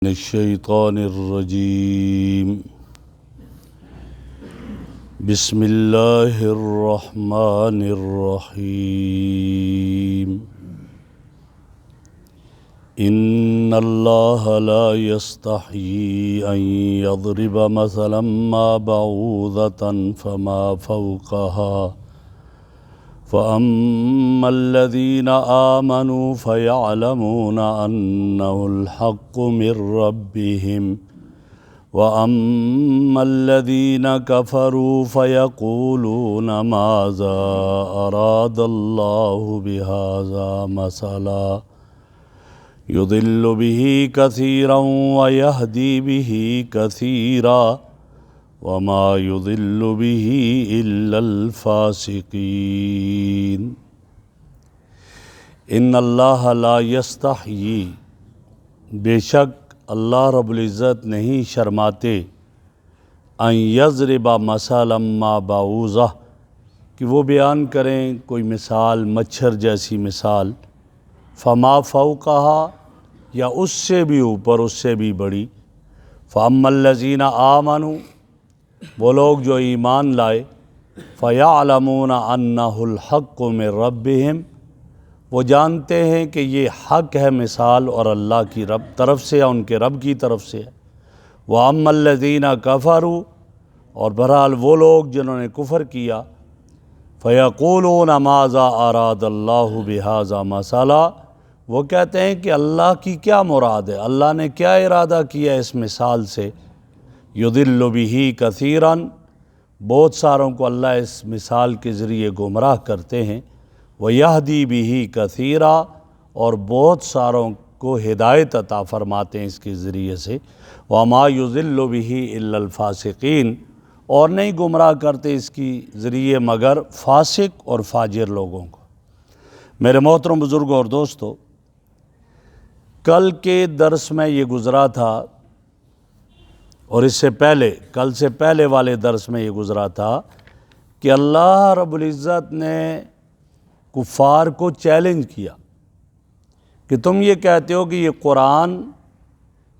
من الشیطان الرجیم بسم اللہ الرحمن الرحیم ان اللہ لا یستحیی ان یضرب مثلا ما بعوضة فما فوقها فَأَمَّا الَّذِينَ آمَنُوا فَيَعْلَمُونَ أَنَّهُ الْحَقُّ مِنْ رَبِّهِمْ وَأَمَّا الَّذِينَ كَفَرُوا فَيَقُولُونَ مَاذَا أَرَادَ اللَّهُ بِهَذَا مَثَلًا يُضِلُّ بِهِ كَثِيرًا وَيَهْدِي بِهِ كَثِيرًا وما يضل به الا الفاسقین ان اللہ لا یستحیی بے شک اللہ رب العزت نہیں شرماتے ان یضرب مثلا ما بعوضہ کہ وہ بیان کریں کوئی مثال مچھر جیسی مثال فما فوقہا یا اس سے بھی اوپر اس سے بھی بڑی فاما الذین آمنوا وہ لوگ جو ایمان لائے فَيَعْلَمُونَ أَنَّهُ الْحَقُّ مِنْ رَبِّهِمْ وہ جانتے ہیں کہ یہ حق ہے مثال اور اللہ کی طرف سے یا ان کے رب کی طرف سے ہے وَأَمَّا الَّذِينَ كَفَرُوا اور بہرحال وہ لوگ جنہوں نے کفر کیا فَيَقُولُونَ مَاذَا أَرَادَ اللَّهُ بِهَذَا مَثَلًا وہ کہتے ہیں کہ اللہ کی کیا مراد ہے، اللہ نے کیا ارادہ کیا اس مثال سے یضل بہ کثیراً بہت ساروں کو اللہ اس مثال کے ذریعے گمراہ کرتے ہیں ویہدی بہ کثیرا اور بہت ساروں کو ہدایت عطا فرماتے ہیں اس کے ذریعے سے وما یضل بہ الا الفاسقین اور نہیں گمراہ کرتے اس کی ذریعے مگر فاسق اور فاجر لوگوں کو۔ میرے محترم بزرگوں اور دوستو، کل کے درس میں یہ گزرا تھا اور اس سے پہلے کل سے پہلے والے درس میں یہ گزرا تھا کہ اللہ رب العزت نے کفار کو چیلنج کیا کہ تم یہ کہتے ہو کہ یہ قرآن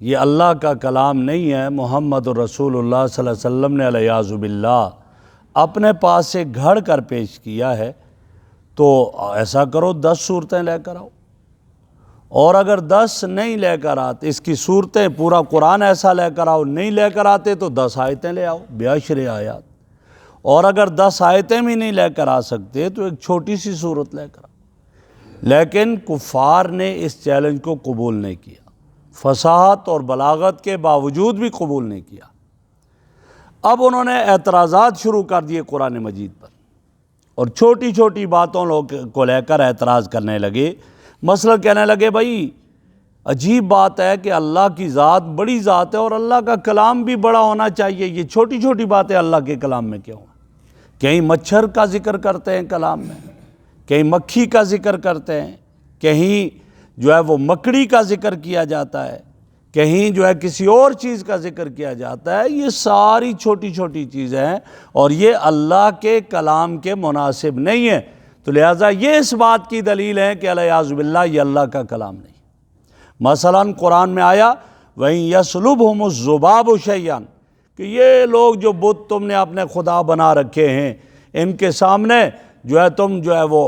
یہ اللہ کا کلام نہیں ہے، محمد رسول اللہ صلی اللہ علیہ وسلم نے علیہ باللہ اپنے پاس سے گھڑ کر پیش کیا ہے، تو ایسا کرو 10 صورتیں لے کر آؤ، اور اگر 10 نہیں لے کر آتے اس کی صورتیں پورا قرآن ایسا لے کر آؤ، نہیں لے کر آتے تو 10 آیتیں لے آؤ ب10 آیات، اور اگر 10 آیتیں بھی نہیں لے کر آ سکتے تو ایک چھوٹی سی صورت لے کر آؤ۔ لیکن کفار نے اس چیلنج کو قبول نہیں کیا، فصاحت اور بلاغت کے باوجود بھی قبول نہیں کیا۔ اب انہوں نے اعتراضات شروع کر دیے قرآن مجید پر اور چھوٹی چھوٹی باتوں کو لے کر اعتراض کرنے لگے۔ مثلا کہنے لگے بھائی عجیب بات ہے کہ اللہ کی ذات بڑی ذات ہے اور اللہ کا کلام بھی بڑا ہونا چاہیے، یہ چھوٹی چھوٹی باتیں اللہ کے کلام میں کیوں ہیں؟ کہیں مچھر کا ذکر کرتے ہیں کلام میں، کہیں مکھی کا ذکر کرتے ہیں، کہیں جو ہے وہ مکڑی کا ذکر کیا جاتا ہے، کہیں جو ہے کسی اور چیز کا ذکر کیا جاتا ہے۔ یہ ساری چھوٹی چھوٹی چیزیں ہیں اور یہ اللہ کے کلام کے مناسب نہیں ہیں، تو لہٰذا یہ اس بات کی دلیل ہے کہ علیہ باللہ یہ اللہ کا کلام نہیں۔ مثلا قرآن میں آیا وَإِن يَسْلُبْهُمُ الذُّبَابُ شَيْئًا کہ یہ لوگ جو بت تم نے اپنے خدا بنا رکھے ہیں ان کے سامنے جو ہے تم جو ہے وہ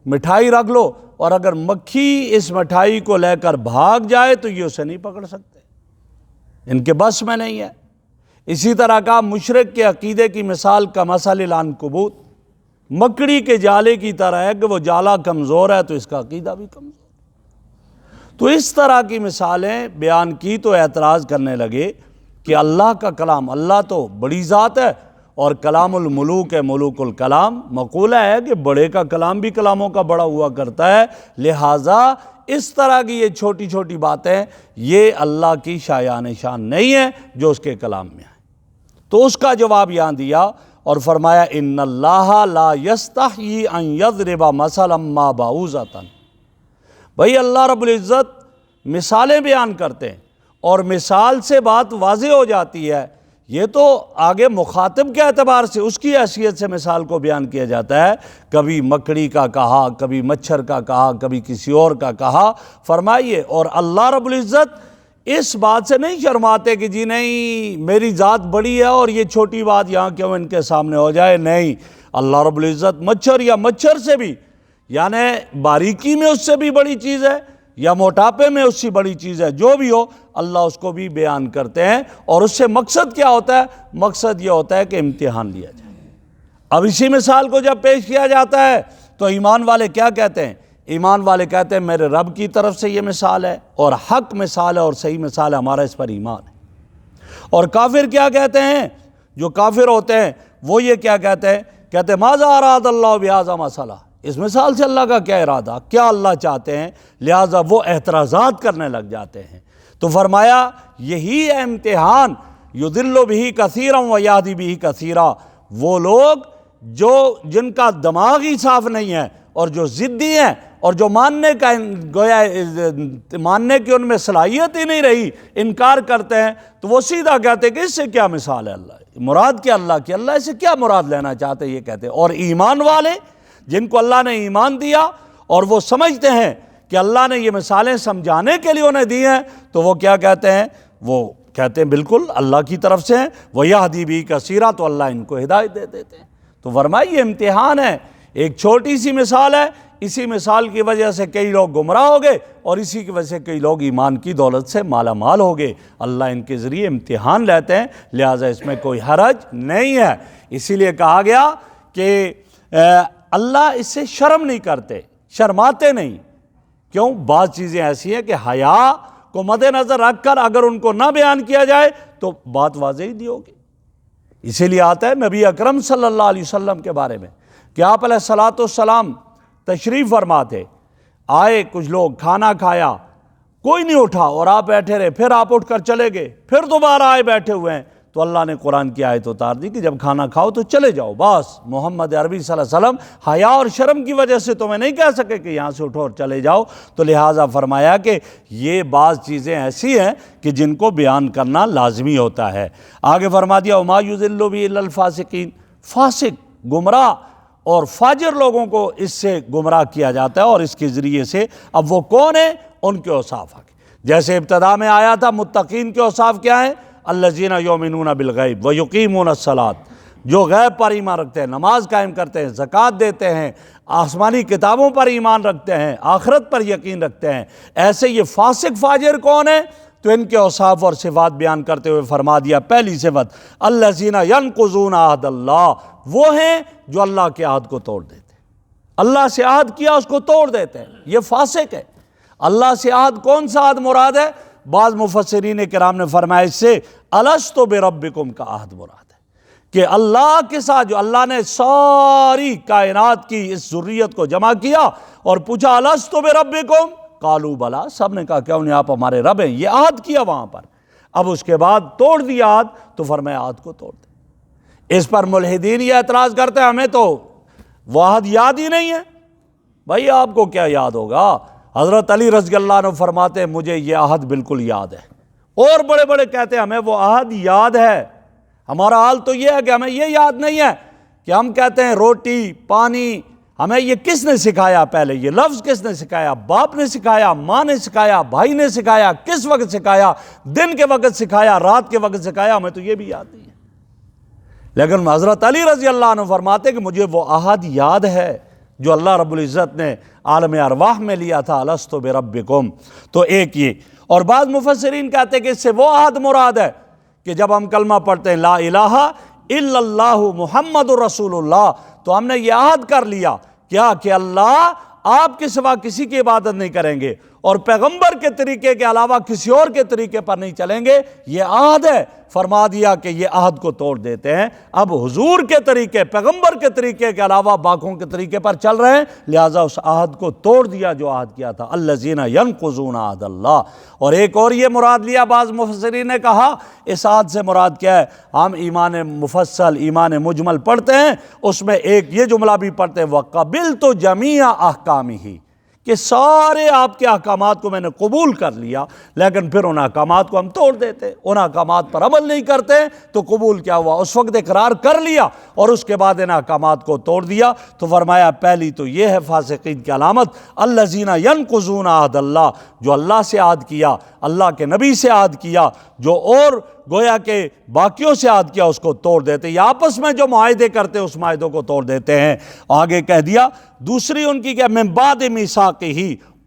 مٹھائی رکھ لو، اور اگر مکھی اس مٹھائی کو لے کر بھاگ جائے تو یہ اسے نہیں پکڑ سکتے، ان کے بس میں نہیں ہے۔ اسی طرح کا مشرک کے عقیدے کی مثال کمثل العنکبوت مکڑی کے جالے کی طرح ہے کہ وہ جالا کمزور ہے تو اس کا عقیدہ بھی کمزور۔ تو اس طرح کی مثالیں بیان کی تو اعتراض کرنے لگے کہ اللہ کا کلام، اللہ تو بڑی ذات ہے اور کلام الملوک ہے، ملوک الکلام، مقولہ ہے کہ بڑے کا کلام بھی کلاموں کا بڑا ہوا کرتا ہے، لہٰذا اس طرح کی یہ چھوٹی چھوٹی باتیں یہ اللہ کی شایان شان نہیں ہے جو اس کے کلام میں آئے۔ تو اس کا جواب یہاں دیا اور فرمایا ان اللہ لا یستحیی ان یضرب مثلا ما بعوضۃ بھائی اللہ رب العزت مثالیں بیان کرتے ہیں اور مثال سے بات واضح ہو جاتی ہے، یہ تو آگے مخاطب کے اعتبار سے اس کی حیثیت سے مثال کو بیان کیا جاتا ہے، کبھی مکڑی کا کہا، کبھی مچھر کا کہا، کبھی کسی اور کا کہا۔ فرمائیے اور اللہ رب العزت اس بات سے نہیں شرماتے کہ جی نہیں میری ذات بڑی ہے اور یہ چھوٹی بات یہاں کیوں ان کے سامنے ہو جائے. نہیں، اللہ رب العزت مچھر یا مچھر سے بھی، یعنی باریکی میں اس سے بھی بڑی چیز ہے یا موٹاپے میں اس سے بڑی چیز ہے، جو بھی ہو اللہ اس کو بھی بیان کرتے ہیں. اور اس سے مقصد کیا ہوتا ہے؟ مقصد یہ ہوتا ہے کہ امتحان لیا جائے. اب اسی مثال کو جب پیش کیا جاتا ہے تو ایمان والے کیا کہتے ہیں؟ ایمان والے کہتے ہیں میرے رب کی طرف سے یہ مثال ہے اور حق مثال ہے اور صحیح مثال ہے، ہمارا اس پر ایمان ہے. اور کافر کیا کہتے ہیں؟ جو کافر ہوتے ہیں وہ یہ کیا کہتے ہیں؟ کہتے ہیں ماذا اراد اللہ بہذا مثلا، اس مثال سے اللہ کا کیا ارادہ، کیا اللہ چاہتے ہیں؟ لہٰذا وہ اعتراضات کرنے لگ جاتے ہیں. تو فرمایا یہی ہے امتحان، یضل بہ کثیرا ویہدی بہ کثیرا. وہ لوگ جو جن کا دماغ ہی صاف نہیں ہے اور جو ضدی ہیں اور جو ماننے کا گویا ماننے کی ان میں صلاحیت ہی نہیں رہی، انکار کرتے ہیں، تو وہ سیدھا کہتے ہیں کہ اس سے کیا مثال ہے، اللہ مراد کیا اللہ کی، اللہ اسے کیا مراد لینا چاہتے ہیں، یہ کہتے ہیں. اور ایمان والے جن کو اللہ نے ایمان دیا اور وہ سمجھتے ہیں کہ اللہ نے یہ مثالیں سمجھانے کے لیے انہیں دی ہیں، تو وہ کیا کہتے ہیں؟ وہ کہتے ہیں بالکل اللہ کی طرف سے ہیں. وَيَهْدِي بِهِ كَثِيرًا، تو اللہ ان کو ہدایت دے دیتے ہیں. تو فرمایا یہ امتحان ہے، ایک چھوٹی سی مثال ہے، اسی مثال کی وجہ سے کئی لوگ گمراہ ہو گئے اور اسی کی وجہ سے کئی لوگ ایمان کی دولت سے مالا مال ہو گئے. اللہ ان کے ذریعے امتحان لیتے ہیں، لہٰذا اس میں کوئی حرج نہیں ہے. اسی لیے کہا گیا کہ اللہ اس سے شرم نہیں کرتے، شرماتے نہیں. کیوں؟ بعض چیزیں ایسی ہیں کہ حیا کو مد نظر رکھ کر اگر ان کو نہ بیان کیا جائے تو بات واضح ہی نہیں ہوگی. اسی لیے آتا ہے نبی اکرم صلی اللہ علیہ وسلم کے بارے میں کہ آپ علیہ الصلوۃ والسلام تشریف فرما تھے، آئے کچھ لوگ، کھانا کھایا، کوئی نہیں اٹھا اور آپ بیٹھے رہے، پھر آپ اٹھ کر چلے گئے، پھر دوبارہ آئے بیٹھے ہوئے ہیں. تو اللہ نے قرآن کی آیت اتار دی کہ جب کھانا کھاؤ تو چلے جاؤ. بس محمد عربی صلی اللہ علیہ وسلم حیا اور شرم کی وجہ سے تمہیں نہیں کہہ سکے کہ یہاں سے اٹھو اور چلے جاؤ. تو لہٰذا فرمایا کہ یہ بعض چیزیں ایسی ہیں کہ جن کو بیان کرنا لازمی ہوتا ہے. آگے فرما دیا وما یضل بہ الا الفاسقین، فاسق، گمراہ اور فاجر لوگوں کو اس سے گمراہ کیا جاتا ہے. اور اس کے ذریعے سے اب وہ کون ہیں؟ ان کے اوصاف آگے جیسے ابتدا میں آیا تھا. متقین کے اوصاف کیا ہیں؟ الذین یؤمنون بالغیب ویقیمون الصلاۃ، جو غیب پر ایمان رکھتے ہیں، نماز قائم کرتے ہیں، زکوٰۃ دیتے ہیں، آسمانی کتابوں پر ایمان رکھتے ہیں، آخرت پر یقین رکھتے ہیں. ایسے یہ فاسق فاجر کون ہیں؟ تو ان کے اوصاف اور صفات بیان کرتے ہوئے فرما دیا پہلی صفت الذین ینقضون عہد اللہ، وہ ہیں جو اللہ کے عہد کو توڑ دیتے ہیں. اللہ سے عہد کیا اس کو توڑ دیتے ہیں، یہ فاسق ہے. اللہ سے عہد کون سا عہد مراد ہے؟ بعض مفسرین کرام نے فرمایا اس سے الستو بربکم کا عہد مراد ہے کہ اللہ کے ساتھ جو اللہ نے ساری کائنات کی اس ذریت کو جمع کیا اور پوچھا الستو بربکم قالوا بلا، سب نے کہا کیوں نہیں آپ ہمارے رب ہیں. یہ عہد کیا وہاں پر. اب اس کے بعد توڑ دیا عہد، تو فرمایا عہد کو توڑ دے. اس پر ملحدین یہ اعتراض کرتے ہیں ہمیں تو وہ عہد یاد ہی نہیں ہے. بھائی آپ کو کیا یاد ہوگا؟ حضرت علی رضی اللہ عنہ فرماتے ہیں مجھے یہ عہد بالکل یاد ہے. اور بڑے بڑے کہتے ہیں ہمیں وہ عہد یاد ہے. ہمارا حال تو یہ ہے کہ ہمیں یہ یاد نہیں ہے کہ ہم کہتے ہیں روٹی پانی، ہمیں یہ کس نے سکھایا؟ پہلے یہ لفظ کس نے سکھایا؟ باپ نے سکھایا، ماں نے سکھایا، بھائی نے سکھایا، کس وقت سکھایا؟ دن کے وقت سکھایا، رات کے وقت سکھایا؟ ہمیں تو یہ بھی یاد نہیں ہے. لیکن حضرت علی رضی اللہ عنہ فرماتے کہ مجھے وہ عہد یاد ہے جو اللہ رب العزت نے عالم ارواح میں لیا تھا الستو بربکم. تو ایک یہ. اور بعض مفسرین کہتے ہیں کہ اس سے وہ عہد مراد ہے کہ جب ہم کلمہ پڑھتے ہیں لا الہ الا اللہ محمد رسول اللہ، تو ہم نے یہ عہد کر لیا کیا کہ اللہ آپ کے سوا کسی کی عبادت نہیں کریں گے اور پیغمبر کے طریقے کے علاوہ کسی اور کے طریقے پر نہیں چلیں گے. یہ عہد ہے. فرما دیا کہ یہ عہد کو توڑ دیتے ہیں. اب حضور کے طریقے، پیغمبر کے طریقے کے علاوہ باقیوں کے طریقے پر چل رہے ہیں، لہٰذا اس عہد کو توڑ دیا جو عہد کیا تھا. الذین ینقضون عہد اللہ. اور ایک اور یہ مراد لیا بعض مفسرین نے کہا اس عہد سے مراد کیا ہے؟ ہم ایمان مفصل، ایمان مجمل پڑھتے ہیں، اس میں ایک یہ جملہ بھی پڑھتے ہیں وَقَبِلْتُ جَمِيعَ أَحْكَامِهِ، کہ سارے آپ کے احکامات کو میں نے قبول کر لیا، لیکن پھر ان احکامات کو ہم توڑ دیتے، ان احکامات پر عمل نہیں کرتے، تو قبول کیا ہوا؟ اس وقت اقرار کر لیا اور اس کے بعد ان احکامات کو توڑ دیا۔ تو فرمایا پہلی تو یہ ہے فاسقین کی علامت، الذین ینقضون عہد اللہ، جو اللہ سے عہد کیا، اللہ کے نبی سے عہد کیا، جو اور گویا کہ باقیوں سے عہد کیا اس کو توڑ دیتے، یا آپس میں جو معاہدے کرتے اس معاہدوں کو توڑ دیتے ہیں۔ آگے کہہ دیا دوسری ان کی کیا، من بعد میثاقہ،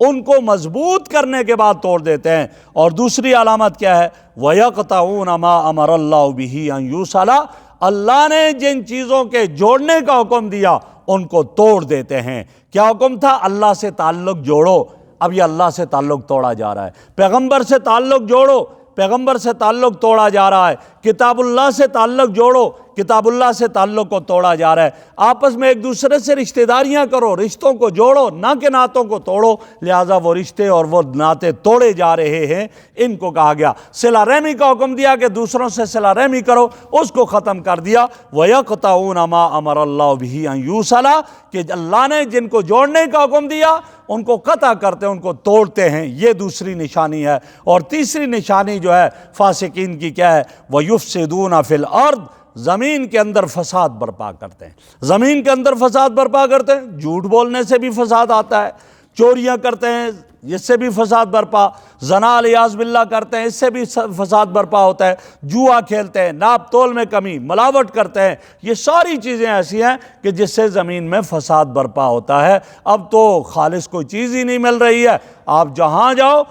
ان کو مضبوط کرنے کے بعد توڑ دیتے ہیں۔ اور دوسری علامت کیا ہے؟ وَيَقْطَعُونَ مَا أَمَرَ اللَّهُ بِهِ أَن يُوصَلَ، اللہ نے جن چیزوں کے جوڑنے کا حکم دیا ان کو توڑ دیتے ہیں۔ کیا حکم تھا؟ اللہ سے تعلق جوڑو، اب یہ اللہ سے تعلق توڑا جا رہا ہے۔ پیغمبر سے تعلق جوڑو، پیغمبر سے تعلق توڑا جا رہا ہے۔ کتاب اللہ سے تعلق جوڑو، کتاب اللہ سے تعلق کو توڑا جا رہا ہے۔ آپس میں ایک دوسرے سے رشتہ داریاں کرو، رشتوں کو جوڑو، نہ کہ نعتوں کو توڑو، لہٰذا وہ رشتے اور وہ نعتے توڑے جا رہے ہیں۔ ان کو کہا گیا صلہ رحمی کا حکم دیا کہ دوسروں سے صلہ رحمی کرو، اس کو ختم کر دیا۔ وَيَقْطَعُونَ مَا أَمَرَ اللَّهُ بِهِ أَن يُوصَلَ، کہ اللہ نے جن کو جوڑنے کا حکم دیا ان کو قطع کرتے ہیں، ان کو توڑتے ہیں۔ یہ دوسری نشانی ہے۔ اور تیسری نشانی جو ہے فاسقین کی کیا ہے؟ وَيُفْسِدُونَ فِي الْأَرْضِ، زمین کے اندر فساد برپا کرتے ہیں۔ زمین کے اندر فساد برپا کرتے ہیں، جھوٹ بولنے سے بھی فساد آتا ہے، چوریاں کرتے ہیں اس سے بھی فساد برپا، زنا علیاذ باللہ کرتے ہیں اس سے بھی فساد برپا ہوتا ہے، جوا کھیلتے ہیں، ناپ تول میں کمی، ملاوٹ کرتے ہیں۔ یہ ساری چیزیں ایسی ہیں کہ جس سے زمین میں فساد برپا ہوتا ہے۔ اب تو خالص کوئی چیز ہی نہیں مل رہی ہے، آپ جہاں جاؤ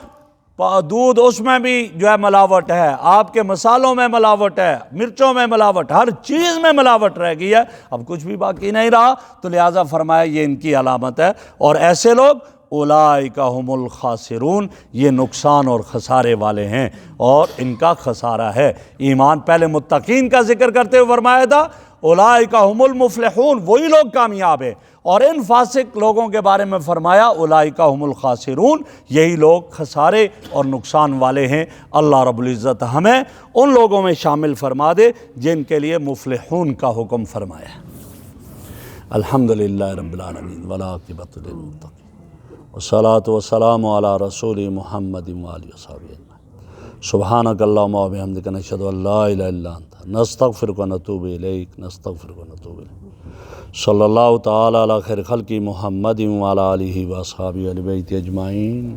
دودھ اس میں بھی جو ہے ملاوٹ ہے، آپ کے مسالوں میں ملاوٹ ہے، مرچوں میں ملاوٹ، ہر چیز میں ملاوٹ رہ گئی ہے، اب کچھ بھی باقی نہیں رہا۔ تو لہٰذا فرمایا یہ ان کی علامت ہے۔ اور ایسے لوگ اولئک ھم الخاسرون، یہ نقصان اور خسارے والے ہیں اور ان کا خسارہ ہے۔ ایمان پہلے متقین کا ذکر کرتے ہوئے فرمایا تھا اولئک ھم المفلحون، وہی لوگ کامیاب ہیں، اور ان فاسق لوگوں کے بارے میں فرمایا اولئک ھم الخاسرون، یہی لوگ خسارے اور نقصان والے ہیں۔ اللہ رب العزت ہمیں ان لوگوں میں شامل فرما دے جن کے لیے مفلحون کا حکم فرمایا۔ الحمدللہ رب العالمین والعاقبۃ للمتقین والصلاۃ والسلام علی رسول محمد وآلہ وصحبہ اجمعین۔ سبحانک اللہم وبحمدک، نشہد ان لا الہ الا انت، نستغفرک ونتوب الیک، نستغفرک ونتوب الیک۔ صلی اللہ تعالی علی خیر خلق محمد وعلی آلہ واصحابہ اہل بیت اجمعین۔